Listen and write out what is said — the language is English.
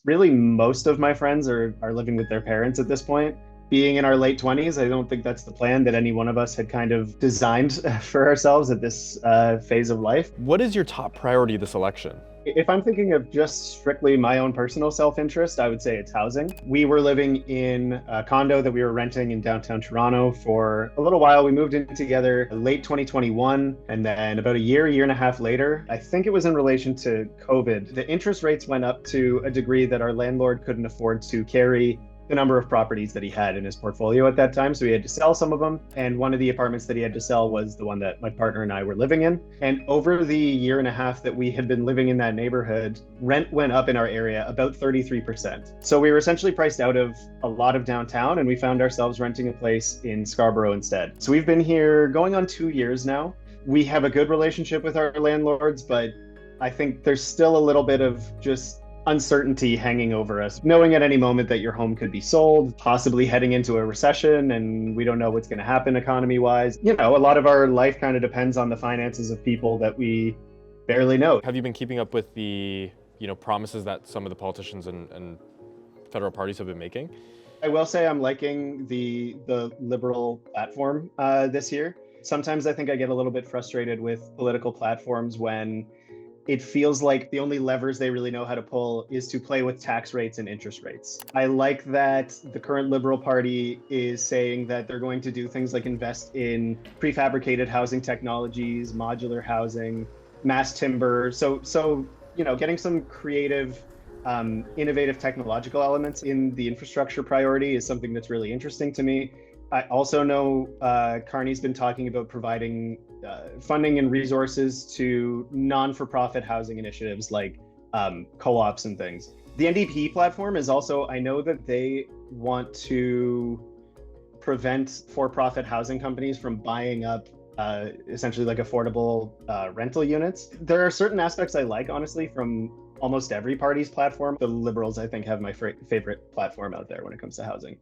Really, most of my friends are living with their parents at this point. Being in our late 20s, I don't think that's the plan that any one of us had kind of designed for ourselves at this phase of life. What is your top priority this election? If I'm thinking of just strictly my own personal self-interest, I would say it's housing. We were living in a condo that we were renting in downtown Toronto for a little while. We moved in together late 2021, and then about a year and a half later, I think it was in relation to COVID, the interest rates went up to a degree that our landlord couldn't afford to carry the number of properties that he had in his portfolio at that time. So he had to sell some of them. And one of the apartments that he had to sell was the one that my partner and I were living in. And over the year and a half that we had been living in that neighborhood, rent went up in our area about 33%. So we were essentially priced out of a lot of downtown, and we found ourselves renting a place in Scarborough instead. So we've been here going on 2 years now. We have a good relationship with our landlords, but I think there's still a little bit of just uncertainty hanging over us, knowing at any moment that your home could be sold, possibly heading into a recession, and we don't know what's going to happen economy wise. You know, a lot of our life kind of depends on the finances of people that we barely know. Have you been keeping up with the, promises that some of the politicians and federal parties have been making? I will say I'm liking the liberal platform this year. Sometimes I think I get a little bit frustrated with political platforms when it feels like the only levers they really know how to pull is to play with tax rates and interest rates. I like that the current Liberal Party is saying that they're going to do things like invest in prefabricated housing technologies, modular housing, mass timber. So getting some creative, innovative technological elements in the infrastructure priority is something that's really interesting to me. I also know Carney's been talking about providing funding and resources to non-for-profit housing initiatives like co-ops and things. The NDP platform is also, I know that they want to prevent for-profit housing companies from buying up essentially like affordable rental units. There are certain aspects I like, honestly, from almost every party's platform. The Liberals, I think, have my favorite platform out there when it comes to housing.